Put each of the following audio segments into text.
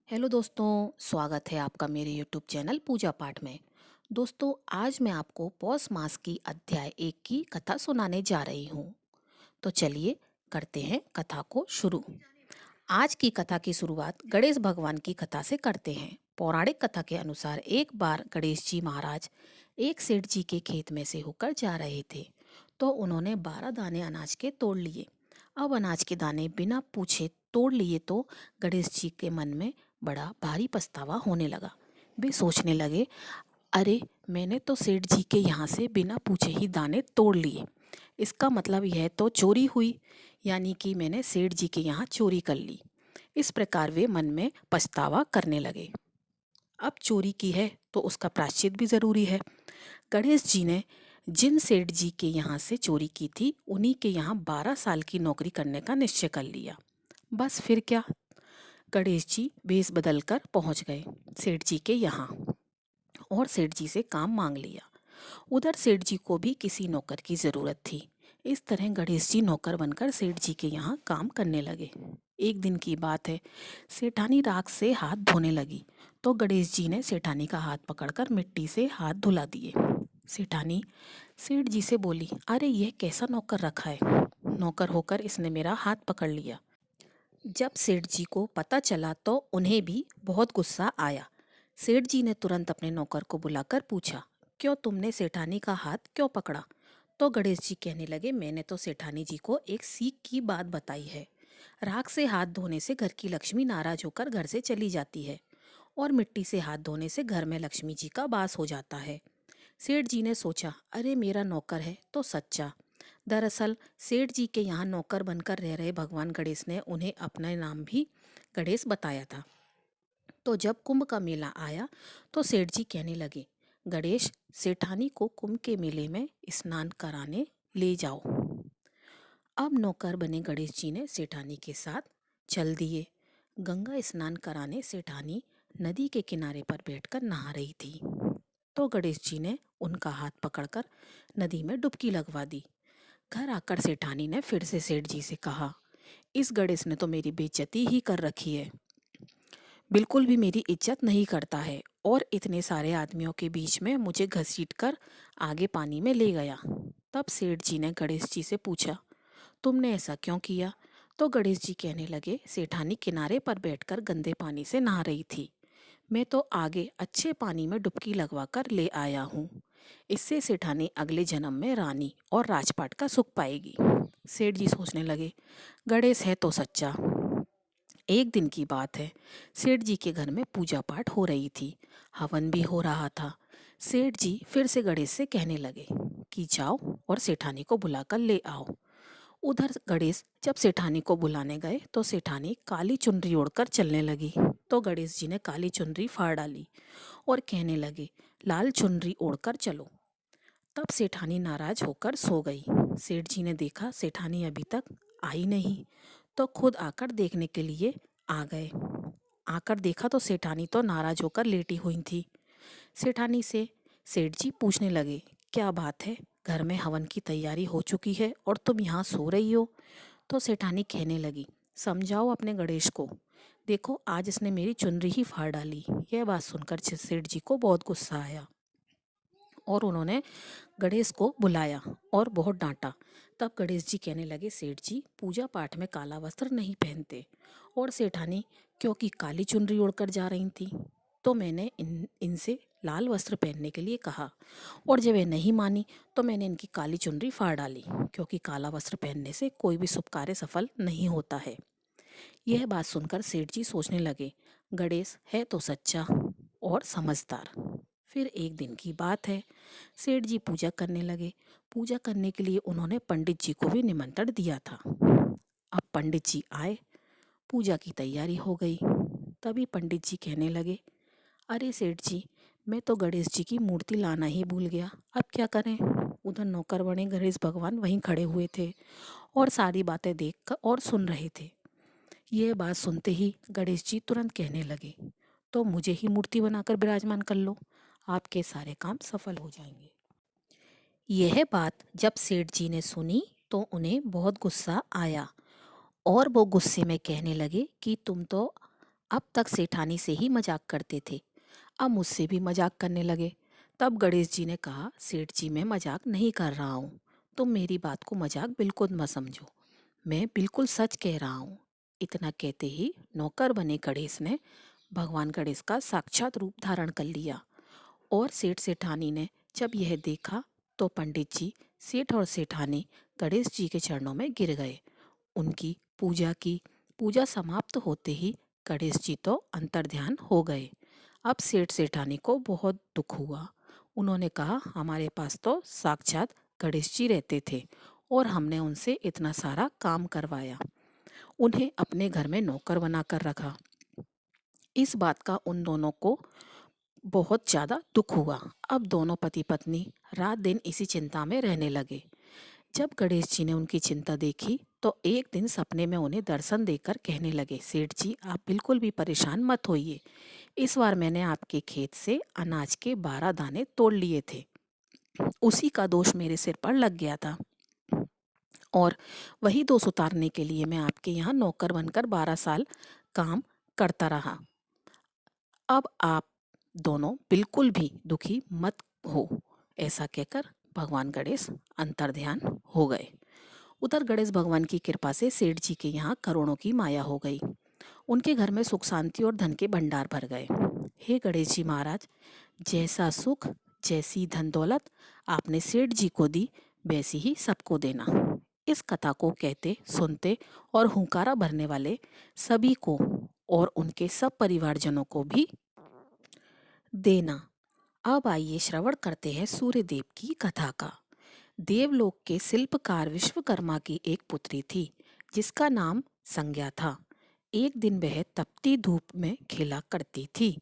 Hello दोस्तों, स्वागत है आपका मेरे यूट्यूब चैनल पूजा पाठ में। दोस्तों, आज मैं आपको पौष मास की अध्याय 1 की कथा सुनाने जा रही हूँ। तो चलिए करते हैं कथा को शुरू। आज की कथा की शुरुआत गणेश भगवान की कथा से करते हैं। पौराणिक कथा के अनुसार एक बार गणेश जी महाराज एक सेठ जी के खेत में से होकर जा रहे थे, तो उन्होंने 12 दाने अनाज के तोड़ लिए। अब अनाज के दाने बिना पूछे तोड़ लिए तो गणेश जी के मन में बड़ा भारी पछतावा होने लगा। वे सोचने लगे, अरे मैंने तो सेठ जी के यहाँ से बिना पूछे ही दाने तोड़ लिए। इसका मतलब यह तो चोरी हुई, यानी कि मैंने सेठ जी के यहाँ चोरी कर ली। इस प्रकार वे मन में पछतावा करने लगे। अब चोरी की है तो उसका प्रायश्चित भी जरूरी है। गणेश जी ने जिन सेठ जी के यहाँ से चोरी की थी, उन्हीं के यहाँ 12 साल की नौकरी करने का निश्चय कर लिया। बस फिर क्या, गणेश जी भेष बदल कर पहुंच गए सेठ जी के यहाँ और सेठ जी से काम मांग लिया। उधर सेठ जी को भी किसी नौकर की जरूरत थी। इस तरह गणेश जी नौकर बनकर सेठ जी के यहाँ काम करने लगे। एक दिन की बात है, सेठानी राख से हाथ धोने लगी तो गणेश जी ने सेठानी का हाथ पकड़कर मिट्टी से हाथ धुला दिए। सेठानी सेठ जी से बोली, अरे यह कैसा नौकर रखा है, नौकर होकर इसने मेरा हाथ पकड़ लिया। जब सेठ जी को पता चला तो उन्हें भी बहुत गुस्सा आया। सेठ जी ने तुरंत अपने नौकर को बुलाकर पूछा, क्यों तुमने सेठानी का हाथ क्यों पकड़ा? तो गणेश जी कहने लगे, मैंने तो सेठानी जी को एक सीख की बात बताई है। राख से हाथ धोने से घर की लक्ष्मी नाराज होकर घर से चली जाती है और मिट्टी से हाथ धोने से घर में लक्ष्मी जी का वास हो जाता है। सेठ जी ने सोचा, अरे मेरा नौकर है तो सच्चा। दरअसल सेठ जी के यहाँ नौकर बनकर रह रहे भगवान गणेश ने उन्हें अपना नाम भी गणेश बताया था। तो जब कुंभ का मेला आया तो सेठ जी कहने लगे, गणेश सेठानी को कुंभ के मेले में स्नान कराने ले जाओ। अब नौकर बने गणेश जी ने सेठानी के साथ चल दिए। गंगा स्नान कराने सेठानी नदी के किनारे पर बैठकर नहा रही थी, तो गणेश जी ने उनका हाथ पकड़कर नदी में डुबकी लगवा दी। घर आकर सेठानी ने फिर से सेठ जी से कहा, इस गणेश ने तो मेरी बेइज्जती ही कर रखी है, बिल्कुल भी मेरी इज्जत नहीं करता है और इतने सारे आदमियों के बीच में मुझे घसीट कर आगे पानी में ले गया। तब सेठ जी ने गणेश जी से पूछा, तुमने ऐसा क्यों किया? तो गणेश जी कहने लगे, सेठानी किनारे पर बैठकर गंदे पानी से नहा रही थी, मैं तो आगे अच्छे पानी में डुबकी लगवा कर ले आया हूँ। इससे सेठानी अगले जन्म में रानी और राजपाट का सुख पाएगी। सेठ जी सोचने लगे, गणेश है तो सच्चा। एक दिन की बात है, सेठ जी के घर में पूजा पाठ हो रही थी, हवन भी हो रहा था। सेठ जी फिर से गणेश से कहने लगे कि जाओ और सेठानी को बुलाकर ले आओ। उधर गणेश जब सेठानी को बुलाने गए तो सेठानी काली चुनरी ओढ़कर चलने लगी, तो गणेश जी ने काली चुनरी फाड़ डाली और कहने लगे, लाल चुनरी ओढ़कर चलो। तब सेठानी नाराज होकर सो गई। सेठ जी ने देखा सेठानी अभी तक आई नहीं, तो खुद आकर देखने के लिए आ गए। आकर देखा तो सेठानी तो नाराज होकर लेटी हुई थी। सेठानी से सेठ जी पूछने लगे, क्या बात है, घर में हवन की तैयारी हो चुकी है और तुम यहाँ सो रही हो? तो सेठानी कहने लगी, समझाओ अपने गणेश को, देखो आज इसने मेरी चुनरी ही फाड़ डाली। यह बात सुनकर सेठ जी को बहुत गुस्सा आया और उन्होंने गणेश को बुलाया और बहुत डांटा। तब गणेश जी कहने लगे, सेठ जी पूजा पाठ में काला वस्त्र नहीं पहनते और सेठानी क्योंकि काली चुनरी ओढ़कर जा रही थी, तो मैंने इनसे लाल वस्त्र पहनने के लिए कहा और जब वे नहीं मानी तो मैंने इनकी काली चुनरी फाड़ डाली, क्योंकि काला वस्त्र पहनने से कोई भी शुभ कार्य सफल नहीं होता है। यह बात सुनकर सेठ जी सोचने लगे, गणेश है तो सच्चा और समझदार। फिर एक दिन की बात है, सेठ जी पूजा करने लगे। पूजा करने के लिए उन्होंने पंडित जी को भी निमंत्रण दिया था। अब पंडित जी आए, पूजा की तैयारी हो गई। तभी पंडित जी कहने लगे, अरे सेठ जी, मैं तो गणेश जी की मूर्ति लाना ही भूल गया, अब क्या करें? उधर नौकर बने गणेश भगवान वहीं खड़े हुए थे और सारी बातें देख कर और सुन रहे थे। यह बात सुनते ही गणेश जी तुरंत कहने लगे, तो मुझे ही मूर्ति बनाकर विराजमान कर लो, आपके सारे काम सफल हो जाएंगे। यह बात जब सेठ जी ने सुनी तो उन्हें बहुत गुस्सा आया और वो गुस्से में कहने लगे कि तुम तो अब तक सेठानी से ही मजाक करते थे, अब मुझसे भी मजाक करने लगे। तब गणेश जी ने कहा, सेठ जी मैं मजाक नहीं कर रहा हूँ, तुम मेरी बात को मजाक बिल्कुल मत समझो, मैं बिल्कुल सच कह रहा हूँ। इतना कहते ही नौकर बने गणेश ने भगवान गणेश का साक्षात रूप धारण कर लिया। और सेठ सेठानी ने जब यह देखा तो पंडित जी, सेठ और सेठानी गणेश जी के चरणों में गिर गए, उनकी पूजा की। पूजा समाप्त होते ही गणेश जी तो अंतर्ध्यान हो गए। अब सेठ सेठानी को बहुत दुख हुआ। उन्होंने कहा, हमारे पास तो साक्षात गणेश जी रहते थे और हमने उनसे इतना सारा काम करवाया, उन्हें अपने घर में नौकर बनाकर रखा। इस बात का उन दोनों को बहुत ज़्यादा दुख हुआ। अब दोनों पति पत्नी रात दिन इसी चिंता में रहने लगे। जब गणेश जी ने उनकी चिंता देखी तो एक दिन सपने में उन्हें दर्शन देकर कहने लगे, सेठ जी आप बिल्कुल भी परेशान मत होइए, इस बार मैंने आपके खेत से अनाज के 12 दाने तोड़ लिए थे, उसी का दोष मेरे सिर पर लग गया था और वही दोष उतारने के लिए मैं आपके यहाँ नौकर बनकर 12 साल काम करता रहा। अब आप दोनों बिल्कुल भी दुखी मत हो। ऐसा कहकर भगवान गणेश अंतर्ध्यान हो गए। उधर गणेश भगवान की कृपा से सेठ जी के यहाँ करोड़ों की माया हो गई। उनके घर में सुख शांति और धन के भंडार भर गए। हे गणेश जी महाराज, जैसा सुख जैसी धन दौलत आपने सेठ जी को दी, वैसी ही सबको देना। इस कथा को कहते सुनते और हुंकारा भरने वाले सभी को और उनके सब परिवारजनों को भी देना। अब आइए श्रवण करते हैं सूर्य देव की कथा का। देवलोक के शिल्पकार विश्वकर्मा की एक पुत्री थी जिसका नाम संज्ञा था। एक दिन वह तपती धूप में खेला करती थी।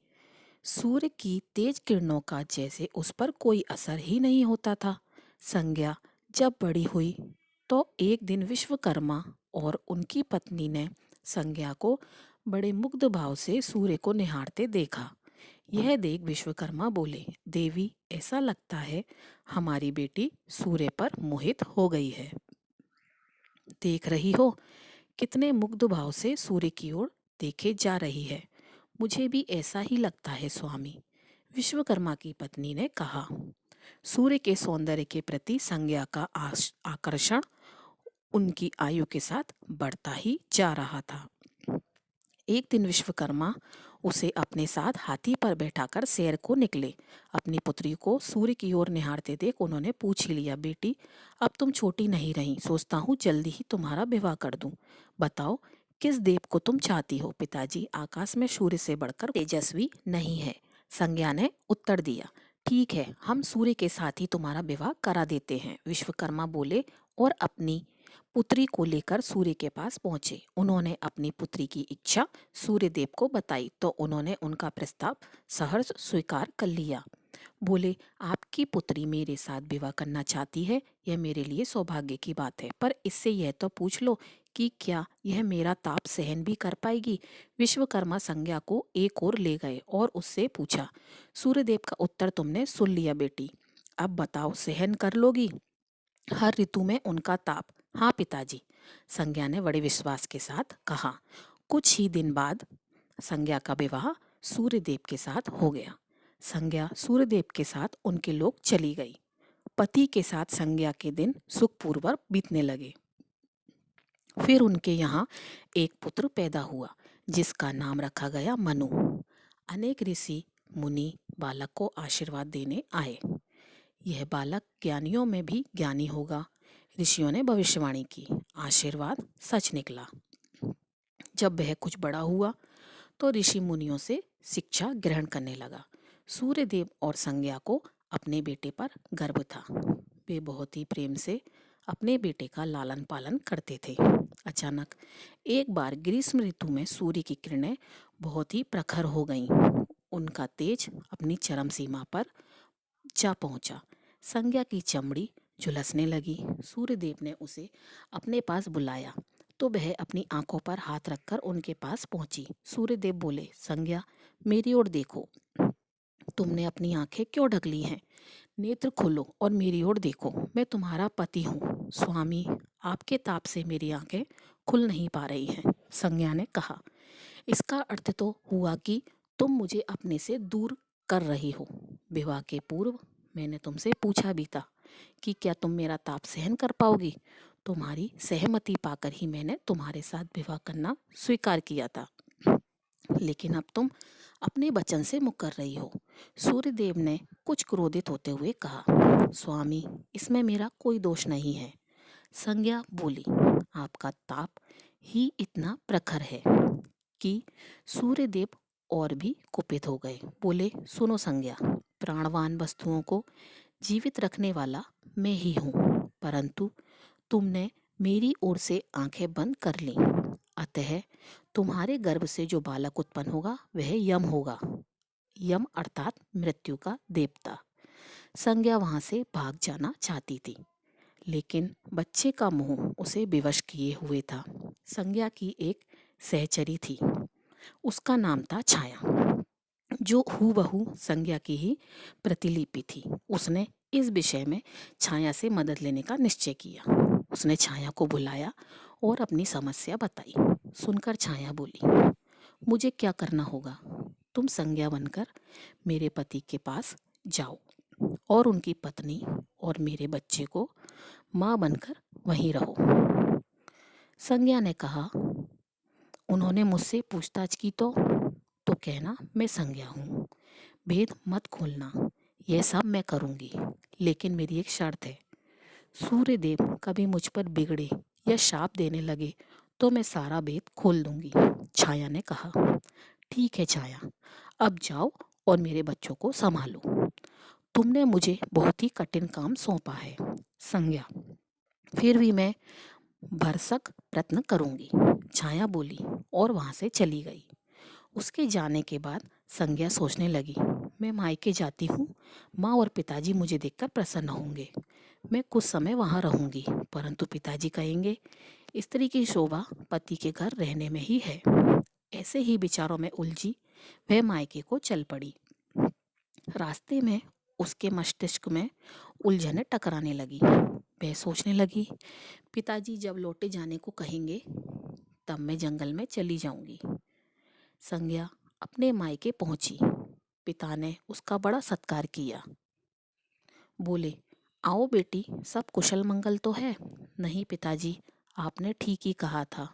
सूर्य की तेज किरणों का जैसे उस पर कोई असर ही नहीं होता था। संज्ञा जब बड़ी हुई तो एक दिन विश्वकर्मा और उनकी पत्नी ने संज्ञा को बड़े मुग्ध भाव से सूर्य को निहारते देखा। यह देख विश्वकर्मा बोले, देवी ऐसा लगता है हमारी बेटी सूर्य पर मोहित हो गई है। देख रही हो कितने मुग्ध भाव से सूर्य की ओर देखे जा रही है। मुझे भी ऐसा ही लगता है स्वामी, विश्वकर्मा की पत्नी ने कहा। सूर्य के सौंदर्य के प्रति संज्ञा का आकर्षण उनकी आयु के साथ बढ़ता ही जा रहा था। एक दिन विश्वकर्मा उसे अपने साथ हाथी पर बैठाकर सैर को निकले। अपनी पुत्री को सूर्य की ओर निहारते देख उन्होंने पूछ ही लिया, बेटी अब तुम छोटी नहीं रही, सोचता हूँ जल्दी ही तुम्हारा विवाह कर दूं। बताओ किस देव को तुम चाहती हो? पिताजी, आकाश में सूर्य से बढ़कर तेजस्वी नहीं है, संज्ञा ने उत्तर दिया। ठीक है, हम सूर्य के साथ ही तुम्हारा विवाह करा देते हैं, विश्वकर्मा बोले और अपनी पुत्री को लेकर सूर्य के पास पहुंचे। उन्होंने अपनी पुत्री की इच्छा सूर्य देव को बताई तो उन्होंने उनका प्रस्ताव सहर्ष स्वीकार कर लिया। बोले, आपकी पुत्री मेरे साथ विवाह करना चाहती है, यह मेरे लिए सौभाग्य की बात है, पर इससे यह तो पूछ लो कि क्या यह मेरा ताप सहन भी कर पाएगी? विश्वकर्मा संज्ञा को एक ओर ले गए और उससे पूछा, सूर्यदेव का उत्तर तुमने सुन लिया बेटी, अब बताओ सहन कर लोगी हर ऋतु में उनका ताप? हाँ पिताजी, संज्ञा ने बड़े विश्वास के साथ कहा। कुछ ही दिन बाद संज्ञा का विवाह सूर्यदेव के साथ हो गया। संज्ञा सूर्यदेव के साथ उनके लोग चली गई। पति के साथ संज्ञा के दिन सुखपूर्वक बीतने लगे। फिर उनके यहाँ एक पुत्र पैदा हुआ जिसका नाम रखा गया मनु। अनेक ऋषि मुनि बालक को आशीर्वाद देने आए। यह बालक ज्ञानियों में भी ज्ञानी होगा। ऋषियों ने भविष्यवाणी की, आशीर्वाद सच निकला। जब वह कुछ बड़ा हुआ तो ऋषि मुनियों से शिक्षा ग्रहण करने लगा। सूर्यदेव और संज्ञा को अपने बेटे पर गर्व था। वे बहुत ही प्रेम से अपने बेटे का लालन पालन करते थे। अचानक एक बार ग्रीष्म ऋतु में सूर्य की किरणें बहुत ही प्रखर हो गईं। उनका तेज अपनी चरम सीमा पर जा पहुंचा। संज्ञा की चमड़ी झुलसने लगी। सूर्यदेव ने उसे अपने पास बुलाया तो वह अपनी आंखों पर हाथ रखकर उनके पास पहुंची। सूर्यदेव बोले, संज्ञा मेरी ओर देखो, तुमने अपनी आंखें क्यों ढक ली हैं? नेत्र खोलो और मेरी ओर देखो, मैं तुम्हारा पति हूँ। स्वामी, आपके ताप से मेरी आंखें खुल नहीं पा रही हैं, संज्ञा ने कहा। इसका अर्थ तो हुआ कि तुम मुझे अपने से दूर कर रही हो। विवाह के पूर्व मैंने तुमसे पूछा भी था कि क्या तुम मेरा ताप सहन कर पाओगी। तुम्हारी सहमति पाकर ही मैंने तुम्हारे साथ विवाह करना स्वीकार किया था, लेकिन अब तुम अपने वचन से मुकर रही हो। सूर्यदेव ने कुछ क्रोधित होते हुए कहा, स्वामी, इसमें मेरा कोई दोष नहीं है। संज्ञा बोली, आपका ताप ही इतना प्रखर है कि सूर्यदेव और भी कुपित हो गए। बोले, सुनो संज्ञा, प्राणवान वस्तुओं को जीवित रखने वाला मैं ही हूँ, परंतु तुमने मेरी ओर से आंखें बंद कर ली, अतः तुम्हारे गर्भ से जो बालक उत्पन्न होगा वह यम होगा। यम अर्थात मृत्यु का देवता। संज्ञा वहां से भाग जाना चाहती थी, लेकिन बच्चे का मोह उसे विवश किए हुए था। संज्ञा की एक सहचरी थी, उसका नाम था छाया, जो हूबहू संज्ञा की ही प्रतिलिपि थी। उसने इस विषय में छाया से मदद लेने का निश्चय किया। उसने छाया को बुलाया और अपनी समस्या बताई। सुनकर छाया बोली, मुझे क्या करना होगा? तुम संज्ञा बनकर मेरे पति के पास जाओ और उनकी पत्नी और मेरे बच्चे को माँ बनकर वहीं रहो। संज्ञा ने कहा, उन्होंने मुझसे पूछताछ की तो कहना मैं संज्ञा हूँ। भेद मत खोलना, यह सब मैं करूँगी, लेकिन मेरी एक शर्त है। सूर्यदेव कभी मुझ पर बिगड़े या शाप देने लगे तो मैं सारा भेद खोल दूंगी। छाया ने कहा, ठीक है छाया, अब जाओ और मेरे बच्चों को संभालो। तुमने मुझे बहुत ही कठिन काम सौंपा है संज्ञा, फिर भी मैं भरसक प्रयत्न करूंगी। छाया बोली और वहां से चली गई। उसके जाने के बाद संज्ञा सोचने लगी, मैं मायके जाती हूँ, माँ और पिताजी मुझे देखकर प्रसन्न होंगे। मैं कुछ समय वहाँ रहूंगी, परंतु पिताजी कहेंगे, स्त्री की शोभा पति के घर रहने में ही है। ऐसे ही विचारों में उलझी वह मायके को चल पड़ी। रास्ते में उसके मस्तिष्क में उलझनें टकराने लगी। वह सोचने लगी, पिताजी जब लौटे जाने को कहेंगे तब मैं जंगल में चली जाऊंगी। संज्ञा अपने मायके पहुंची। पिता ने उसका बड़ा सत्कार किया। बोले, आओ बेटी, सब कुशल मंगल तो है? नहीं पिताजी, आपने ठीक ही कहा था।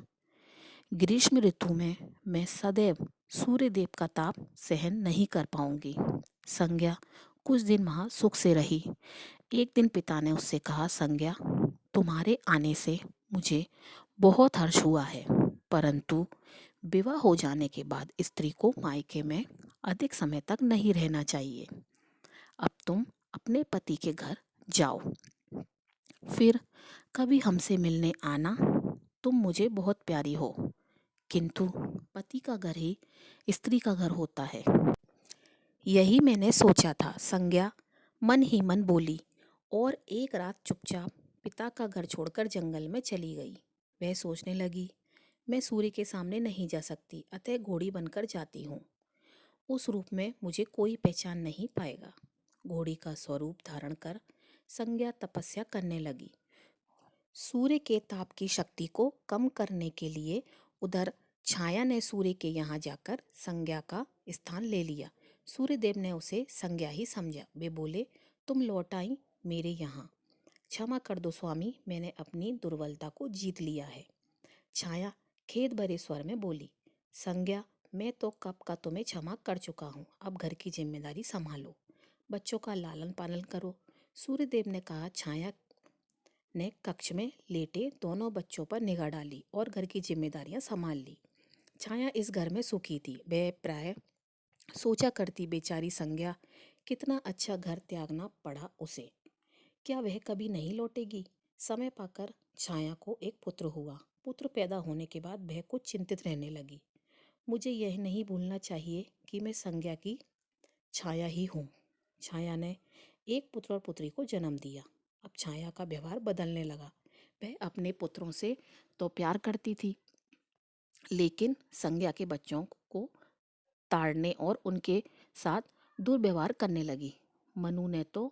ग्रीष्म ऋतु में मैं सदैव सूर्यदेव का ताप सहन नहीं कर पाऊंगी। संज्ञा कुछ दिन वहाँ सुख से रही। एक दिन पिता ने उससे कहा, संज्ञा, तुम्हारे आने से मुझे बहुत हर्ष हुआ है, परंतु विवाह हो जाने के बाद स्त्री को मायके में अधिक समय तक नहीं रहना चाहिए। अब तुम अपने पति के घर जाओ, फिर कभी हमसे मिलने आना। तुम मुझे बहुत प्यारी हो, किंतु पति का घर ही स्त्री का घर होता है। यही मैंने सोचा था, संज्ञा मन ही मन बोली और एक रात चुपचाप पिता का घर छोड़कर जंगल में चली गई। वह सोचने लगी, मैं सूर्य के सामने नहीं जा सकती, अतः घोड़ी बनकर जाती हूँ। उस रूप में मुझे कोई पहचान नहीं पाएगा। घोड़ी का स्वरूप धारण कर संज्ञा तपस्या करने लगी। सूर्य के ताप की शक्ति को कम करने के लिए उधर छाया ने सूर्य के यहाँ जाकर संज्ञा का स्थान ले लिया। सूर्यदेव ने उसे संज्ञा ही समझा। वे बोले, तुम लौट आई मेरे यहाँ। क्षमा कर दो स्वामी, मैंने अपनी दुर्बलता को जीत लिया है। छाया खेद भरे स्वर में बोली, संज्ञा, मैं तो कब का तुम्हें क्षमा कर चुका हूँ, अब घर की जिम्मेदारी संभालो, बच्चों का लालन पालन करो। सूर्यदेव ने कहा। छाया ने कक्ष में लेटे दोनों बच्चों पर निगाह डाली और घर की जिम्मेदारियां संभाल ली। छाया इस घर में सुखी थी। वह प्राय सोचा करती, बेचारी संज्ञा, कितना अच्छा घर त्यागना पड़ा उसे, क्या वह कभी नहीं लौटेगी? समय पाकर छाया को एक पुत्र हुआ। पुत्र पैदा होने के बाद वह कुछ चिंतित रहने लगी। मुझे यह नहीं भूलना चाहिए कि मैं संज्ञा की छाया ही हूँ। छाया ने एक पुत्र और पुत्री को जन्म दिया। अब छाया का व्यवहार बदलने लगा। वह अपने पुत्रों से तो प्यार करती थी, लेकिन संज्ञा के बच्चों को ताड़ने और उनके साथ दुर्व्यवहार करने लगी। मनु ने तो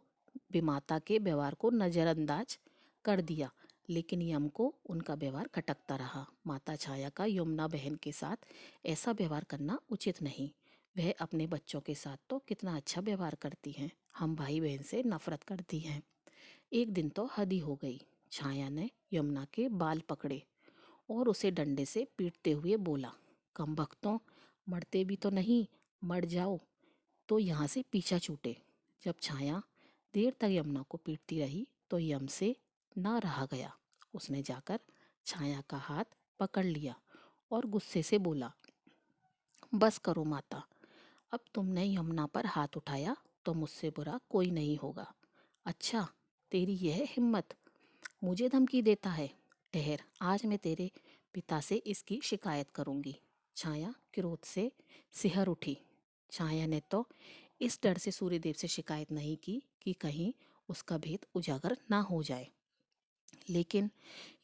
विमाता के व्यवहार को नजरअंदाज कर दिया, लेकिन यम को उनका व्यवहार खटकता रहा। माता छाया का यमुना बहन के साथ ऐसा व्यवहार करना उचित नहीं। वह अपने बच्चों के साथ तो कितना अच्छा व्यवहार करती हैं, हम भाई बहन से नफरत करती हैं। एक दिन तो हद ही हो गई। छाया ने यमुना के बाल पकड़े और उसे डंडे से पीटते हुए बोला, कमबख्तों, मरते भी तो नहीं, मर जाओ तो यहाँ से पीछा छूटे। जब छाया देर तक यमुना को पीटती रही तो यम से ना रहा गया। उसने जाकर छाया का हाथ पकड़ लिया और गुस्से से बोला, बस करो माता, अब तुमने यमुना पर हाथ उठाया तो मुझसे बुरा कोई नहीं होगा। अच्छा, तेरी यह हिम्मत, मुझे धमकी देता है। ठहर, आज मैं तेरे पिता से इसकी शिकायत करूंगी। छाया क्रोध से सिहर उठी। छाया ने तो इस डर से सूर्यदेव से शिकायत नहीं की कि कहीं उसका भेद उजागर ना हो जाए, लेकिन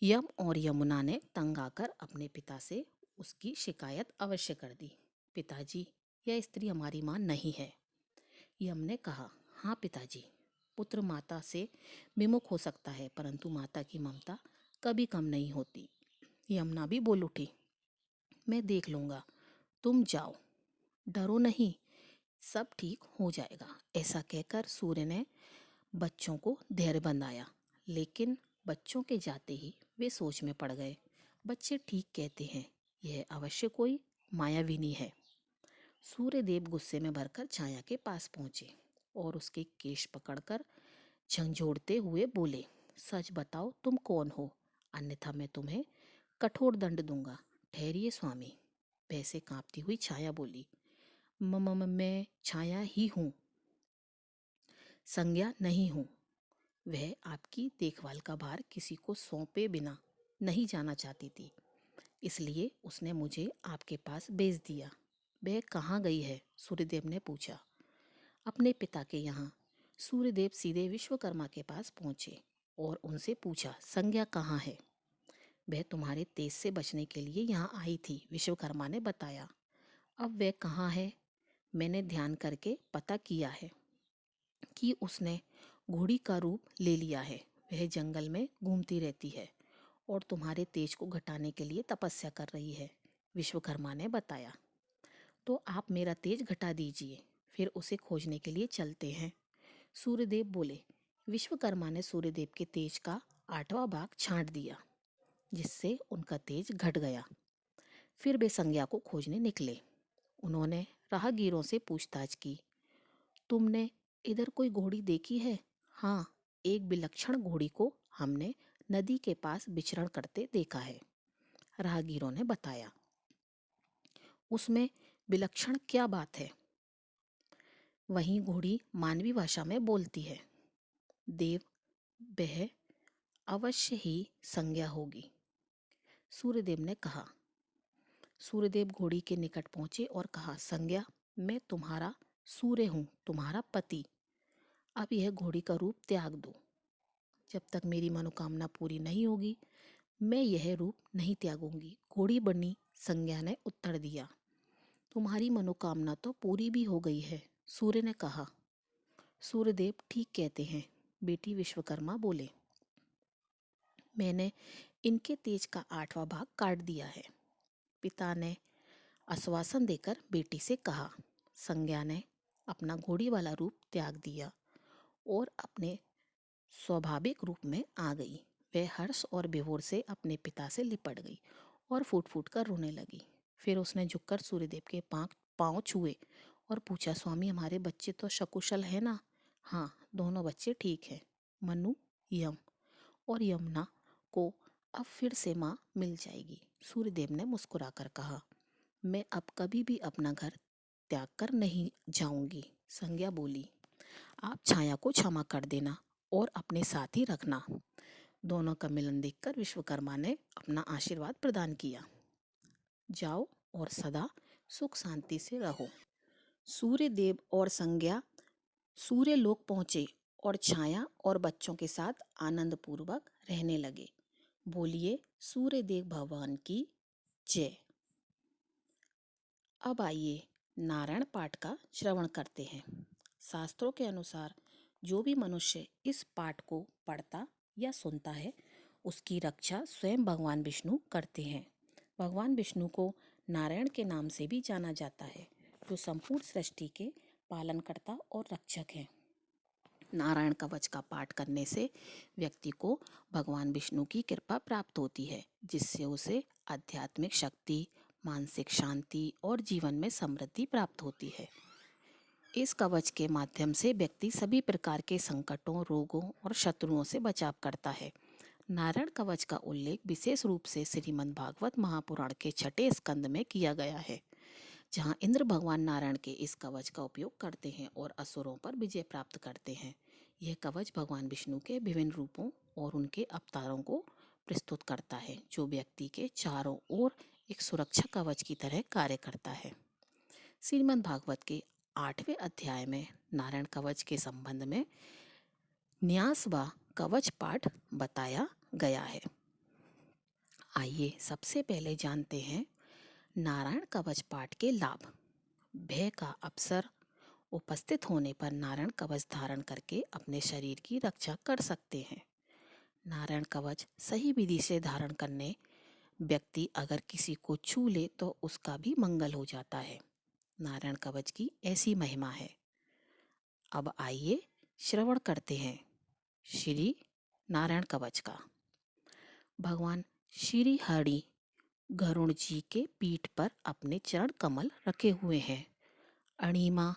यम और यमुना ने तंग आकर अपने पिता से उसकी शिकायत अवश्य कर दी। पिताजी, यह स्त्री हमारी मां नहीं है। यम ने कहा, हाँ पिताजी, पुत्र माता से विमुख हो सकता है, परंतु माता की ममता कभी कम नहीं होती। यमुना भी बोल उठी, मैं देख लूंगा, तुम जाओ, डरो नहीं, सब ठीक हो जाएगा। ऐसा कहकर सूर्य ने बच्चों को धैर्य बंधाया, लेकिन बच्चों के जाते ही वे सोच में पड़ गए। बच्चे ठीक कहते हैं, यह अवश्य कोई मायाविनी है। सूर्यदेव गुस्से में भरकर छाया के पास पहुंचे और उसके केश पकड़कर झंझोड़ते हुए बोले, सच बताओ तुम कौन हो, अन्यथा मैं तुम्हें कठोर दंड दूंगा। ठहरिए स्वामी, वैसे कांपती हुई छाया बोली, मैं छाया ही हूँ, संज्ञा नहीं हूँ। वह आपकी देखभाल का भार किसी को सौंपे बिना नहीं जाना चाहती थी, इसलिए उसने मुझे आपके पास भेज दिया। वह कहाँ गई है? सूर्यदेव ने पूछा। अपने पिता के यहाँ। सूर्यदेव सीधे विश्वकर्मा के पास पहुँचे और उनसे पूछा, संज्ञा कहाँ है? वह तुम्हारे तेज से बचने के लिए यहाँ आई थी, विश्वकर्मा ने बताया। अब वह कहाँ है? मैंने ध्यान करके पता किया है कि उसने घोड़ी का रूप ले लिया है। वह जंगल में घूमती रहती है और तुम्हारे तेज को घटाने के लिए तपस्या कर रही है, विश्वकर्मा ने बताया। तो आप मेरा तेज घटा दीजिए, फिर उसे खोजने के लिए चलते हैं, सूर्यदेव बोले। विश्वकर्मा ने सूर्यदेव के तेज का 8वां भाग छांट दिया, जिससे उनका तेज घट गया। फिर वे संज्ञा को खोजने निकले। उन्होंने राहगीरों से पूछताछ की, तुमने इधर कोई घोड़ी देखी है? हाँ, एक विलक्षण घोड़ी को हमने नदी के पास विचरण करते देखा है, राहगीरों ने बताया। उसमें विलक्षण क्या बात है? वही घोड़ी मानवी भाषा में बोलती है। देव, वह अवश्य ही संज्ञा होगी, सूर्यदेव ने कहा। सूर्यदेव घोड़ी के निकट पहुंचे और कहा, संज्ञा, मैं तुम्हारा सूर्य हूँ, तुम्हारा पति। अब यह घोड़ी का रूप त्याग दो। जब तक मेरी मनोकामना पूरी नहीं होगी, मैं यह रूप नहीं त्यागूंगी, घोड़ी बनी संज्ञा ने उत्तर दिया। तुम्हारी मनोकामना तो पूरी भी हो गई है, सूर्य ने कहा। सूर्यदेव ठीक कहते हैं, बेटी, विश्वकर्मा बोले। मैंने इनके तेज का 8वां भाग काट दिया है। पिता ने आश्वासन देकर बेटी से कहा। संज्ञा ने अपना घोड़ी वाला रूप त्याग दिया और अपने स्वाभाविक रूप में आ गई। वह हर्ष और विभोर से अपने पिता से लिपट गई और फूट फूट कर रोने लगी। फिर उसने झुककर सूर्यदेव के पांव छुए और पूछा, स्वामी, हमारे बच्चे तो सकुशल है ना? हाँ, दोनों बच्चे ठीक हैं, मनु, यम और यमुना को अब फिर से माँ मिल जाएगी, सूर्यदेव ने मुस्कुराकर कहा। मैं अब कभी भी अपना घर त्याग कर नहीं जाऊंगी, संज्ञा बोली। आप छाया को क्षमा कर देना और अपने साथ ही रखना। दोनों का मिलन देखकर विश्वकर्मा ने अपना आशीर्वाद प्रदान किया। जाओ और सदा सुख शांति से रहो। सूर्यदेव और संज्ञा सूर्यलोक पहुंचे और छाया और बच्चों के साथ आनंद पूर्वक रहने लगे। बोलिए सूर्यदेव भगवान की जय। अब आइए नारायण पाठ का श्रवण करते हैं। शास्त्रों के अनुसार जो भी मनुष्य इस पाठ को पढ़ता या सुनता है, उसकी रक्षा स्वयं भगवान विष्णु करते हैं। भगवान विष्णु को नारायण के नाम से भी जाना जाता है, जो संपूर्ण सृष्टि के पालनकर्ता और रक्षक हैं। नारायण कवच का पाठ करने से व्यक्ति को भगवान विष्णु की कृपा प्राप्त होती है, जिससे उसे आध्यात्मिक शक्ति, मानसिक शांति और जीवन में समृद्धि प्राप्त होती है। इस कवच के माध्यम से व्यक्ति सभी प्रकार के संकटों, रोगों और शत्रुओं से बचाव करता है। नारायण कवच का उल्लेख विशेष रूप से श्रीमद् भागवत महापुराण के 6 स्कंद में किया गया है, जहाँ इंद्र भगवान नारायण के इस कवच का उपयोग करते हैं और असुरों पर विजय प्राप्त करते हैं। यह कवच भगवान विष्णु के विभिन्न रूपों और उनके अवतारों को प्रस्तुत करता है, जो व्यक्ति के चारों ओर एक सुरक्षा कवच की तरह कार्य करता है। श्रीमद् भागवत के 8वें अध्याय में नारायण कवच के संबंध में न्यास व कवच पाठ बताया गया है। आइए सबसे पहले जानते हैं नारायण कवच पाठ के लाभ। भय का अवसर उपस्थित होने पर नारायण कवच धारण करके अपने शरीर की रक्षा कर सकते हैं। नारायण कवच सही विधि से धारण करने व्यक्ति अगर किसी को छू ले तो उसका भी मंगल हो जाता है। नारायण कवच की ऐसी महिमा है। अब आइए श्रवण करते हैं श्री नारायण कवच का। भगवान श्री हरि गरुण जी के पीठ पर अपने चरण कमल रखे हुए हैं। अणिमा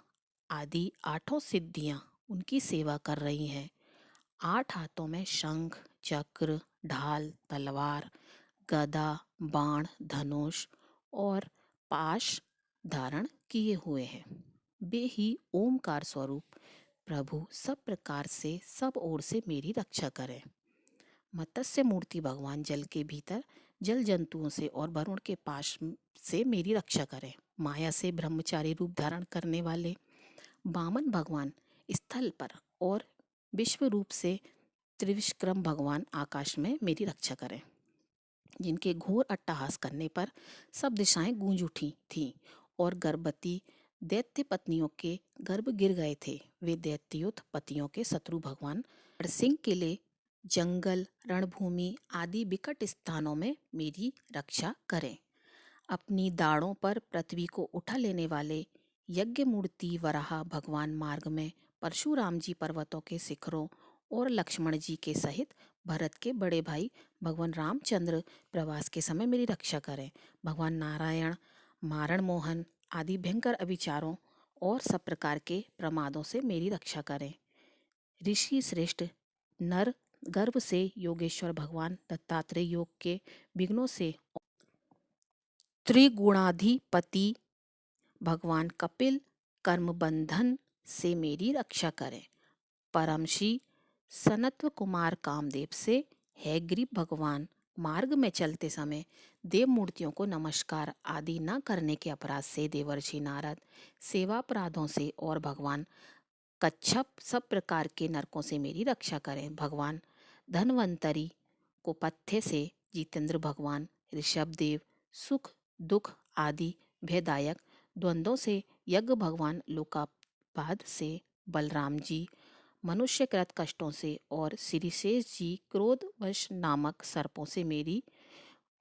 आदि 8 सिद्धियां उनकी सेवा कर रही हैं। 8 हाथों में शंख, चक्र, ढाल, तलवार, गदा, बाण, धनुष और पाश धारण किए हुए हैं। वे ही ओमकार स्वरूप प्रभु सब प्रकार से सब ओर से मेरी रक्षा करें। मत्स्य मूर्ति भगवान जल के भीतर जल जंतुओं से और वरुण के पाश से मेरी रक्षा करें। माया से ब्रह्मचारी रूप धारण करने वाले वामन भगवान स्थल पर और विश्व रूप से त्रिविक्रम भगवान आकाश में मेरी रक्षा करें। जिनके घोर अट्टहास करने पर सब दिशाएं गूंज उठी थीं और गर्भवती दैत्य पत्नियों के गर्भ गिर गए थे। वे दैत्योत पतियों के शत्रु भगवान नरसिंह किले, जंगल, रणभूमि आदि विकट स्थानों में मेरी रक्षा करें। अपनी दाढ़ों पर पृथ्वी को उठा लेने वाले यज्ञ मूर्ति वराह भगवान मार्ग में परशुराम जी पर्वतों के शिखरों और लक्ष्मण जी के सहित भरत के बड़े भाई भगवान रामचंद्र प्रवास के समय मेरी रक्षा करें। भगवान नारायण मारण मोहन आदि भयंकर अभिचारों और सब प्रकार के प्रमादों से मेरी रक्षा करें। ऋषि श्रेष्ठ नर गर्भ से योगेश्वर भगवान दत्तात्रेय योग के विघ्नों से, त्रिगुणाधिपति भगवान कपिल कर्म बंधन से मेरी रक्षा करें। परमश्री सनत्व कुमार कामदेव से हैग्रीव भगवान मार्ग में चलते समय देव मूर्तियों को नमस्कार आदि न करने के अपराध से देवर्षि नारद, सेवा अपराधों से और भगवान कच्छप सब प्रकार के नरकों से मेरी रक्षा करें। भगवान धन्वंतरी को पथ्य से जितेंद्र भगवान ऋषभदेव सुख दुख आदि भयदायक द्वंद्वों से यज्ञ भगवान लोकापाद से बलराम जी मनुष्यकृत कष्टों से और श्रीशेष जी क्रोधवश नामक सर्पों से मेरी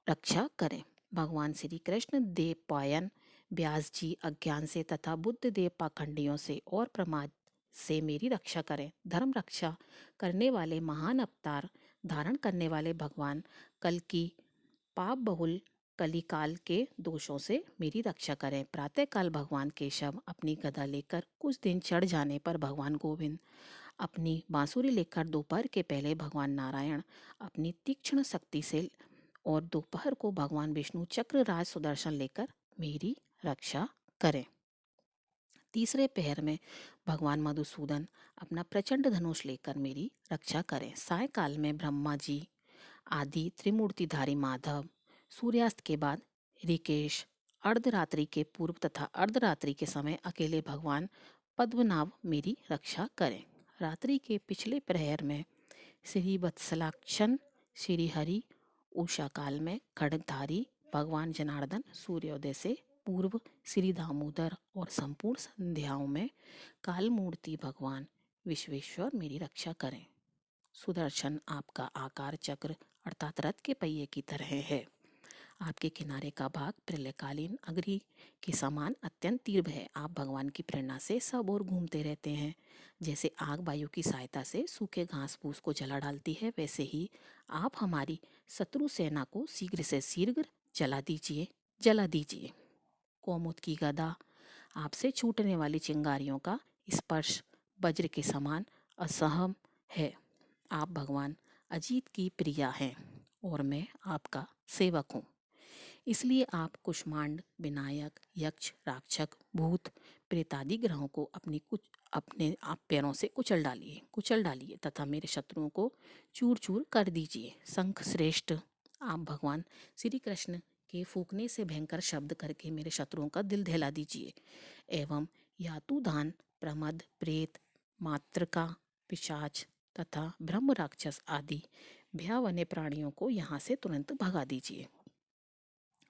रक्षा करें। भगवान श्री कृष्ण देव पायन व्यास जी अज्ञान से तथा बुद्ध देव पाखंडियों से और प्रमाद से मेरी रक्षा करें। धर्म रक्षा करने वाले महान अवतार धारण करने वाले भगवान कल की पाप बहुल कलिकाल के दोषों से मेरी रक्षा करें। प्रातःकाल भगवान केशव अपनी गदा लेकर कुछ दिन चढ़ जाने पर भगवान गोविंद अपनी बांसुरी लेकर दोपहर के पहले भगवान नारायण अपनी तीक्ष्ण शक्ति से और दोपहर को भगवान विष्णु चक्र राज सुदर्शन लेकर मेरी रक्षा करें। तीसरे पहर में भगवान मधुसूदन अपना प्रचंड धनुष लेकर मेरी रक्षा करें। सायकाल में ब्रह्मा जी आदि त्रिमूर्तिधारी माधव, सूर्यास्त के बाद ऋकेश, अर्धरात्रि के पूर्व तथा अर्धरात्रि के समय अकेले भगवान पद्मनाभ मेरी रक्षा करें। रात्रि के पिछले प्रहर में श्री वत्सलाक्षण श्री हरि, उषा काल में खड्गधारी भगवान जनार्दन, सूर्योदय से पूर्व श्री दामोदर और संपूर्ण संध्याओं में काल मूर्ति भगवान विश्वेश्वर मेरी रक्षा करें। सुदर्शन आपका आकार चक्र अर्थात रथ के पहिए की तरह है। आपके किनारे का भाग प्रलयकालीन अग्नि के समान अत्यंत तीव्र है। आप भगवान की प्रेरणा से सब ओर घूमते रहते हैं। जैसे आग वायु की सहायता से सूखे घास फूस को जला डालती है, वैसे ही आप हमारी शत्रु सेना को शीघ्र से शीघ्र जला दीजिए। कौमुद की गदा, आपसे छूटने वाली चिंगारियों का स्पर्श वज्र के समान असहम है। आप भगवान अजीत की प्रिया हैं और मैं आपका सेवक हूँ। इसलिए आप कुष्मांड, विनायक, यक्ष, राक्षस, भूत, प्रेत आदि ग्रहों को अपने आप पैरों से कुचल डालिए तथा मेरे शत्रुओं को चूर चूर कर दीजिए। शंख श्रेष्ठ, आप भगवान श्री कृष्ण के फूंकने से भयंकर शब्द करके मेरे शत्रुओं का दिल दहला दीजिए एवं यातुधान, प्रमद, प्रेत, मातृका, पिशाच तथा ब्रह्म राक्षस आदि भयावह प्राणियों को यहाँ से तुरंत भगा दीजिए।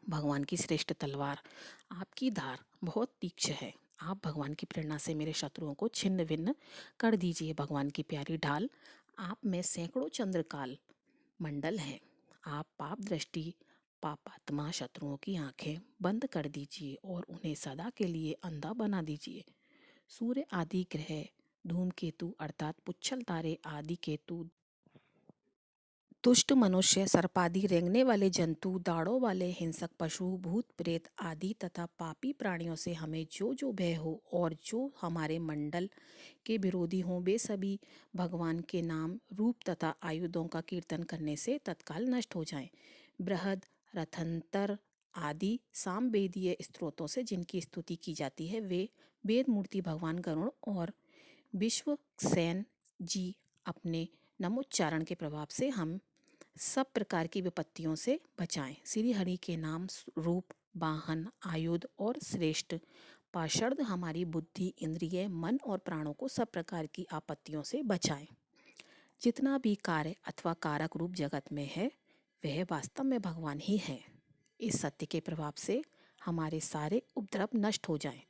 भगवान की श्रेष्ठ तलवार, आपकी धार बहुत तीक्ष्ण है। आप भगवान की प्रेरणा से मेरे शत्रुओं को छिन्न भिन्न कर दीजिए। भगवान की प्यारी ढाल, आप में सैकड़ों चंद्रकाल मंडल हैं। आप पाप दृष्टि पापात्मा शत्रुओं की आंखें बंद कर दीजिए और उन्हें सदा के लिए अंधा बना दीजिए। सूर्य आदि ग्रह, धूमकेतु अर्थात पुच्छल तारे आदि केतु, दुष्ट मनुष्य, सर्पादि रेंगने वाले जंतु, दाढ़ों वाले हिंसक पशु, भूत प्रेत आदि तथा पापी प्राणियों से हमें जो जो भय हो और जो हमारे मंडल के विरोधी हों, वे सभी भगवान के नाम, रूप तथा आयुधों का कीर्तन करने से तत्काल नष्ट हो जाएं। बृहद, रथंतर आदि सामवेदीय स्त्रोतों से जिनकी स्तुति की जाती है, वे वेद मूर्ति भगवान गरुड़ और विश्वक्सेन जी अपने नमोच्चारण के प्रभाव से हम सब प्रकार की विपत्तियों से बचाएं। श्री हरि के नाम, रूप, वाहन, आयुध और श्रेष्ठ पाषाण हमारी बुद्धि, इंद्रिय, मन और प्राणों को सब प्रकार की आपत्तियों से बचाएं। जितना भी कार्य अथवा कारक रूप जगत में है, वह वास्तव में भगवान ही है। इस सत्य के प्रभाव से हमारे सारे उपद्रव नष्ट हो जाएं।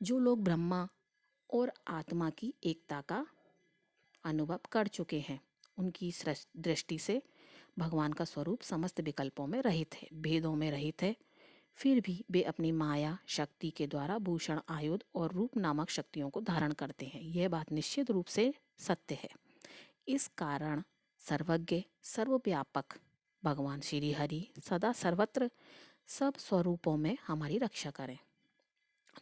जो लोग ब्रह्मा और आत्मा की एकता का अनुभव कर चुके हैं, उनकी दृष्टि से भगवान का स्वरूप समस्त विकल्पों में रहित है, भेदों में रहित है। फिर भी वे अपनी माया शक्ति के द्वारा भूषण, आयुध और रूप नामक शक्तियों को धारण करते हैं। यह बात निश्चित रूप से सत्य है। इस कारण सर्वज्ञ, सर्वव्यापक भगवान श्री हरि सदा सर्वत्र सब स्वरूपों में हमारी रक्षा करें।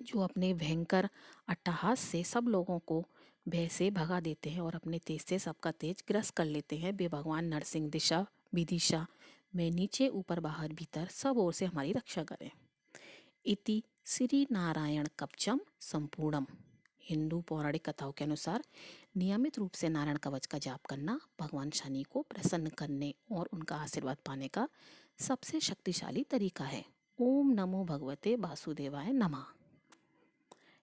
जो अपने भयंकर अट्टहास से सब लोगों को भय से भगा देते हैं और अपने तेज से सबका तेज ग्रस्त कर लेते हैं, वे भगवान नरसिंह दिशा विदिशा में नीचे ऊपर बाहर भीतर सब ओर से हमारी रक्षा करें। इति श्री नारायण कवचम संपूर्णम। हिंदू पौराणिक कथाओं के अनुसार नियमित रूप से नारायण कवच का जाप करना भगवान शनि को प्रसन्न करने और उनका आशीर्वाद पाने का सबसे शक्तिशाली तरीका है। ओम नमो भगवते वासुदेवाय नमः।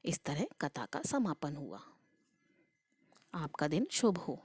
इस तरह कथा का समापन हुआ। आपका दिन शुभ हो।